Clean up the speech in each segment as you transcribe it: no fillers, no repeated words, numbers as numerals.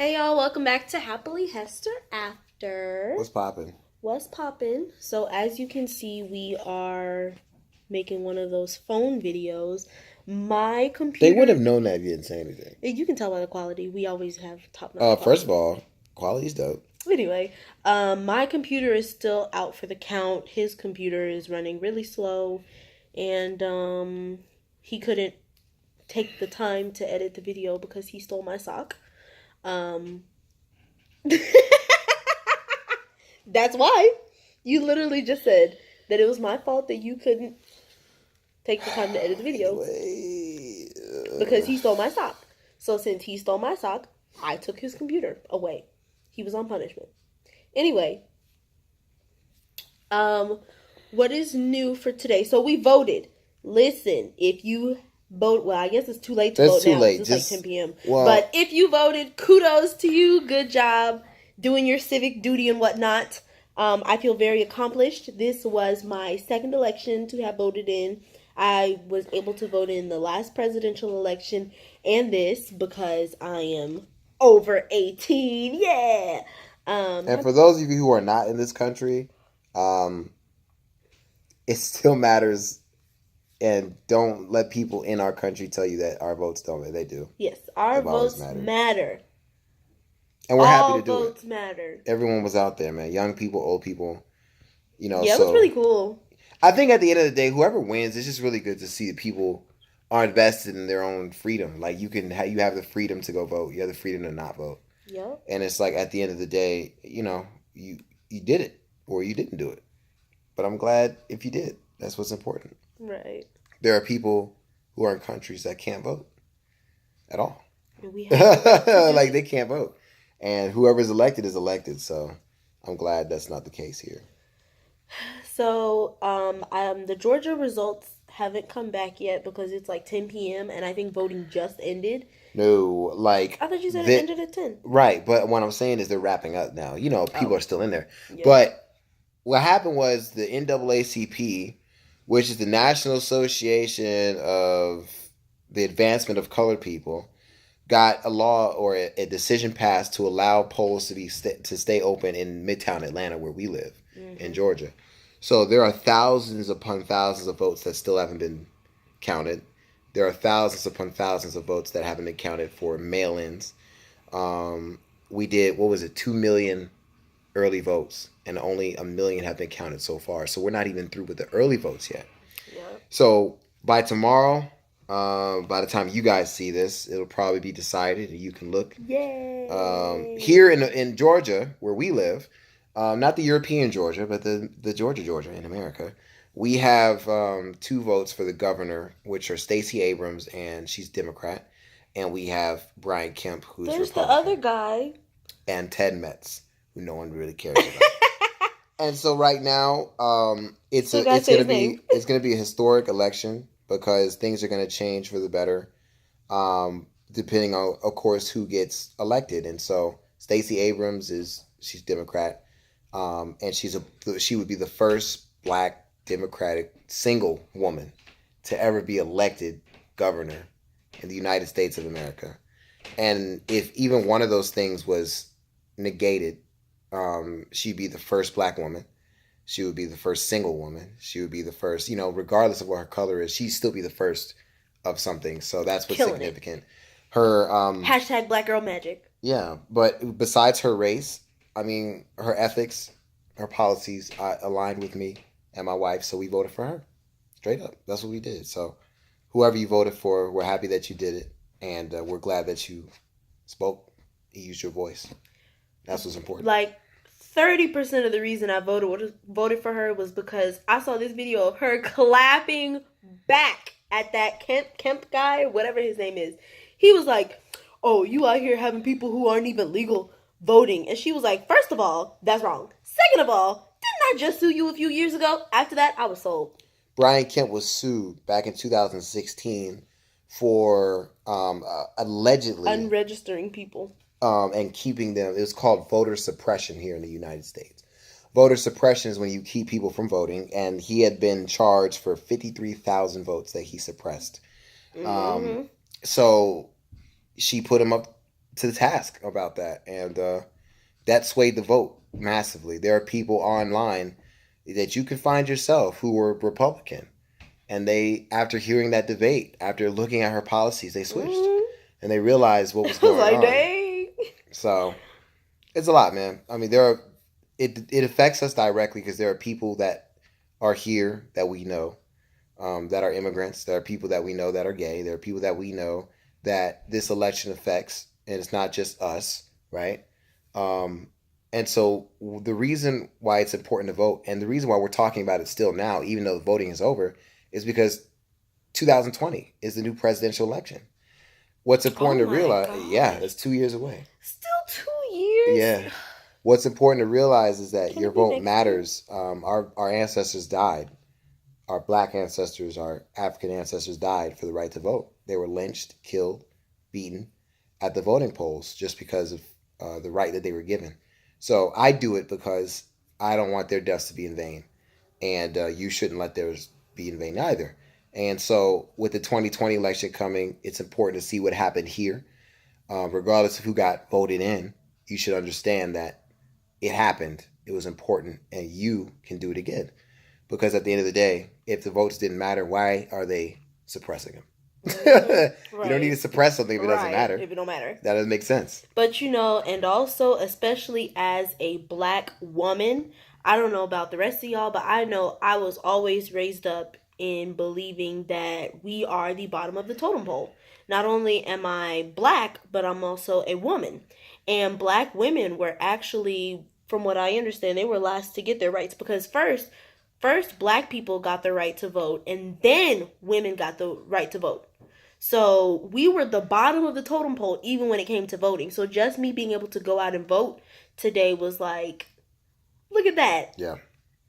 Hey y'all, welcome back to Happily Hester After. What's poppin'? What's poppin'? So as you can see, we are making one of those phone videos. My computer... They wouldn't have known that if you didn't say anything. You can tell by the quality. We always have top-notch quality. First of all, quality's dope. Anyway, my computer is still out for the count. His computer is running really slow. And he couldn't take the time to edit the video because he stole my sock. That's why you literally just said that it was my fault that you couldn't take the time to edit the video because he stole my sock. So since he stole my sock, I took his computer away. He was on punishment. Anyway, what is new for today? So we voted. Listen, if you vote, well, I guess it's too late to vote now. It's like 10 p.m. Well, but if you voted, kudos to you. Good job doing your civic duty and whatnot. I feel very accomplished. This was my second election to have voted in. I was able to vote in the last presidential election and this because I am over 18. Yeah. And for those of you who are not in this country, it still matters. And don't let people in our country tell you that our votes don't. They do. Yes, our votes matter. And we're happy to do it. All votes matter. Everyone was out there, man. Young people, old people. You know, yeah, it was really cool. I think at the end of the day, whoever wins, it's just really good to see that people are invested in their own freedom. Like you have the freedom to go vote. You have the freedom to not vote. Yep. And it's like at the end of the day, you know, you did it or you didn't do it. But I'm glad if you did. That's what's important. Right. There are people who are in countries that can't vote at all. Like they can't vote. And whoever's elected is elected. So I'm glad that's not the case here. So the Georgia results haven't come back yet because it's like 10 p.m. and I think voting just ended. No, like... I thought you said it ended at 10. Right, but what I'm saying is they're wrapping up now. You know, people are still in there. Yeah. But what happened was the NAACP, which is the National Association of the Advancement of Colored People, got a law or a decision passed to allow polls to stay open in Midtown Atlanta, where we live, in Georgia. So there are thousands upon thousands of votes that still haven't been counted. There are thousands upon thousands of votes that haven't been counted for mail-ins. We did, 2 million early votes, and only 1 million have been counted so far. So we're not even through with the early votes yet. Yeah. So by tomorrow, by the time you guys see this, it'll probably be decided, and you can look. Yay! Here in Georgia, where we live, not the European Georgia, but the Georgia in America, we have 2 votes for the governor, which are Stacey Abrams, and she's Democrat, and we have Brian Kemp, who's There's Republican. The other guy. And Ted Metz, who no one really cares about. And so right now, it's gonna be a historic election because things are gonna change for the better, depending on, of course, who gets elected. And so Stacey Abrams she's Democrat, and she would be the first Black Democratic single woman to ever be elected governor in the United States of America. And if even one of those things was negated, she'd be the first Black woman. She would be the first single woman. She would be the first, regardless of what her color is, she'd still be the first of something. So that's what's significant. Her hashtag Black Girl Magic. Yeah, but besides her race, I mean, her ethics, her policies aligned with me and my wife, so we voted for her. Straight up. That's what we did. So whoever you voted for, we're happy that you did it, and we're glad that you spoke and used your voice. That's what's important. Like 30% of the reason I voted for her was because I saw this video of her clapping back at that Kemp guy, whatever his name is. He was like, "Oh, you out here having people who aren't even legal voting." And she was like, "First of all, that's wrong. Second of all, didn't I just sue you a few years ago?" After that, I was sold. Brian Kemp was sued back in 2016 for allegedly unregistering people. And keeping them. It was called voter suppression here in the United States. Voter suppression is when you keep people from voting, and he had been charged for 53,000 votes that he suppressed. So she put him up to task about that, and that swayed the vote massively. There are people online that you can find yourself who were Republican, and they, after hearing that debate, after looking at her policies, they switched, and they realized what was going on. Dang. So it's a lot, man. I mean, it affects us directly because there are people that are here that we know, that are immigrants. There are people that we know that are gay. There are people that we know that this election affects, and it's not just us, right? And so the reason why it's important to vote, and the reason why we're talking about it still now, even though the voting is over, is because 2020 is the new presidential election. What's important to realize, that's 2 years away. Still 2 years? Yeah. What's important to realize is that your vote matters. Our ancestors died. Our black ancestors, our African ancestors died for the right to vote. They were lynched, killed, beaten at the voting polls just because of the right that they were given. So I do it because I don't want their deaths to be in vain. And you shouldn't let theirs be in vain either. And so with the 2020 election coming, it's important to see what happened here. Regardless of who got voted in, you should understand that it happened. It was important, and you can do it again. Because at the end of the day, if the votes didn't matter, why are they suppressing them? Right. You don't need to suppress something if it doesn't matter. If it don't matter. That doesn't make sense. But, and also, especially as a black woman, I don't know about the rest of y'all, but I know I was always raised up in believing that we are the bottom of the totem pole. Not only am I black, but I'm also a woman. And black women were actually, from what I understand, they were last to get their rights. Because first black people got the right to vote, and then women got the right to vote. So we were the bottom of the totem pole even when it came to voting. So just me being able to go out and vote today was like, look at that. Yeah.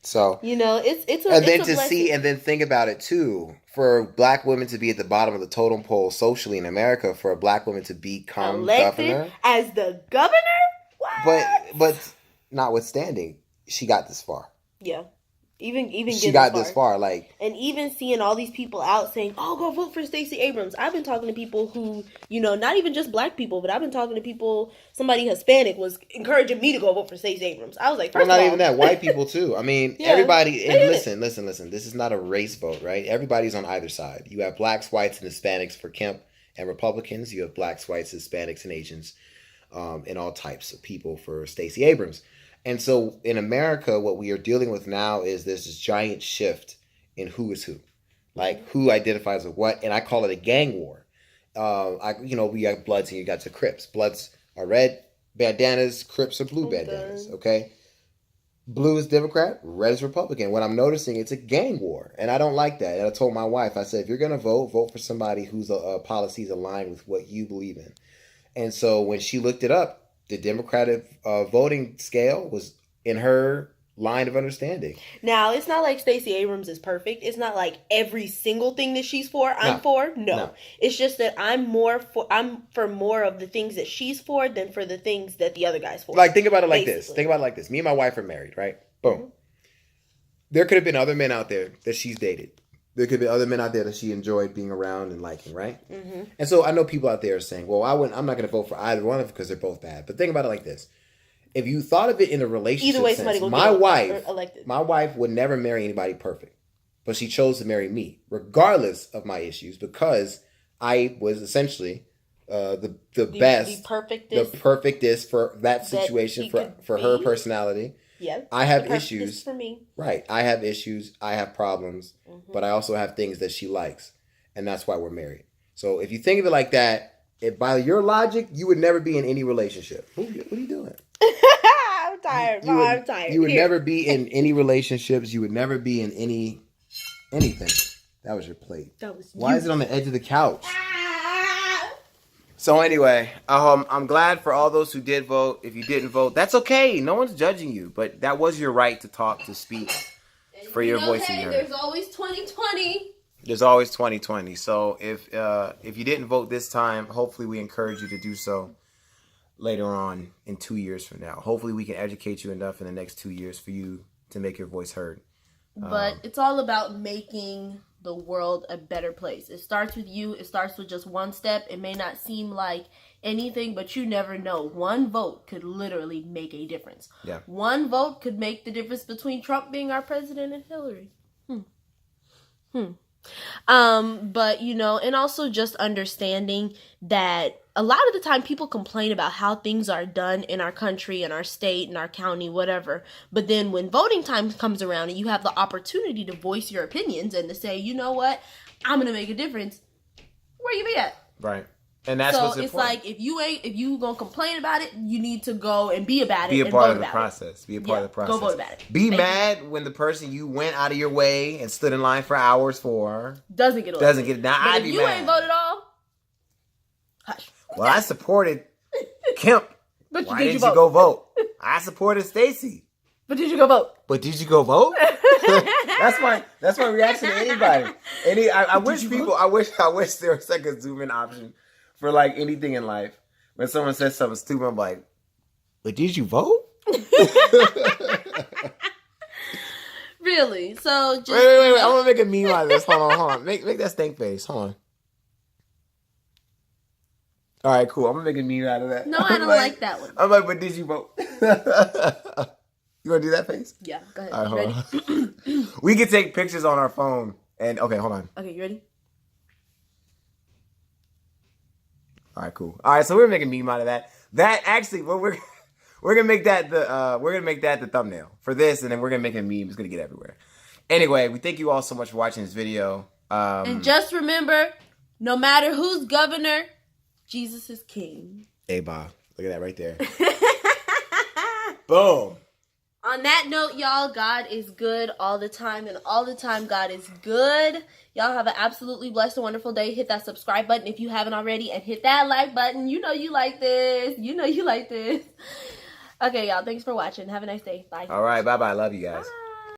So it's a, and then it's a to blessing. see, and then think about it too, for black women to be at the bottom of the totem pole socially in America, for a black woman to become elected governor as the governor. What? But notwithstanding, she got this far. Yeah. Even she got this far, like, and even seeing all these people out saying, "Oh, go vote for Stacey Abrams." I've been talking to people who, not even just black people, but I've been talking to people. Somebody Hispanic was encouraging me to go vote for Stacey Abrams. I was like, first of all, not even that, white people too. I mean, everybody. And listen. This is not a race vote, right? Everybody's on either side. You have blacks, whites, and Hispanics for Kemp and Republicans. You have blacks, whites, Hispanics, and Asians, and all types of people for Stacey Abrams. And so in America, what we are dealing with now is there's this giant shift in who is who, like who identifies with what, and I call it a gang war. We got Bloods and you got the Crips. Bloods are red bandanas, Crips are blue bandanas. Okay, blue is Democrat, red is Republican. What I'm noticing, it's a gang war, and I don't like that. And I told my wife, I said, if you're gonna vote for somebody whose policies align with what you believe in. And so when she looked it up, the Democratic voting scale was in her line of understanding. Now, it's not like Stacey Abrams is perfect. It's not like every single thing that she's for, I'm for. No. It's just that I'm for more of the things that she's for than for the things that the other guy's for. Like, think about it like this. Me and my wife are married, right? Boom. Mm-hmm. There could have been other men out there that she's dated. There could be other men out there that she enjoyed being around and liking, right? Mm-hmm. And so I know people out there are saying, well, I'm not going to vote for either one of them because they're both bad. But think about it like this. If you thought of it in a relationship either way, sense, my wife would never marry anybody perfect. But she chose to marry me, regardless of my issues, because I was essentially the best, the perfectest for that situation, for her personality. Yeah, I have issues for me. Right. I have issues. I have problems, but I also have things that she likes, and that's why we're married. So if you think of it like that, if by your logic, you would never be in any relationship. What are you doing? I'm tired. I'm tired. You would never be in any relationships. You would never be in anything. That was your plate. That was. Why is it on the edge of the couch? So anyway, I'm glad for all those who did vote. If you didn't vote, that's okay. No one's judging you, but that was your right to talk, to speak, for your voice to be heard. There's always 2020. There's always 2020. So if you didn't vote this time, hopefully we encourage you to do so later on in 2 years from now. Hopefully we can educate you enough in the next 2 years for you to make your voice heard. But it's all about making the world a better place. It starts with you. It starts with just one step. It may not seem like anything, but you never know. One vote could literally make a difference. Yeah. One vote could make the difference between Trump being our president and Hillary. But, you know, and also just understanding that a lot of the time people complain about how things are done in our country, in our state, in our county, whatever. But then when voting time comes around and you have the opportunity to voice your opinions and to say, you know what, I'm going to make a difference, where you be at? Right. And that's what's important. So it's like, if you gonna complain about it, you need to go and be about it. Be a part of the process. Be a part of the process. Go vote about it. Be mad when the person you went out of your way and stood in line for hours for doesn't get it. Now I'd be mad. If you ain't voted all, hush. Well, I supported Kemp. But why didn't you go vote? I supported Stacey. But did you go vote? That's my reaction to anybody. I wish there was like a zoom in option for like anything in life. When someone says something stupid, I'm like, but did you vote? Really? So just wait. I'm gonna make a meme out of this. Hold on. Make that stink face. Hold on. All right, cool. I'm gonna make a meme out of that. No, I don't like that one. I'm like, but did you vote? You want to do that face? Yeah, go ahead. All right, hold on. We can take pictures on our phone. And okay, hold on. Okay, you ready? All right, cool. All right, so we're making a meme out of that. That actually, we're gonna make that the thumbnail for this, and then we're gonna make a meme. It's gonna get everywhere. Anyway, we thank you all so much for watching this video. And just remember, no matter who's governor, Jesus is king. Hey, Bob, look at that right there. Boom. On that note, y'all, God is good all the time, and all the time God is good. Y'all have an absolutely blessed and wonderful day. Hit that subscribe button if you haven't already, and hit that like button. You know you like this. Okay, y'all, thanks for watching. Have a nice day. Bye. All right, bye-bye. Love you guys. Bye.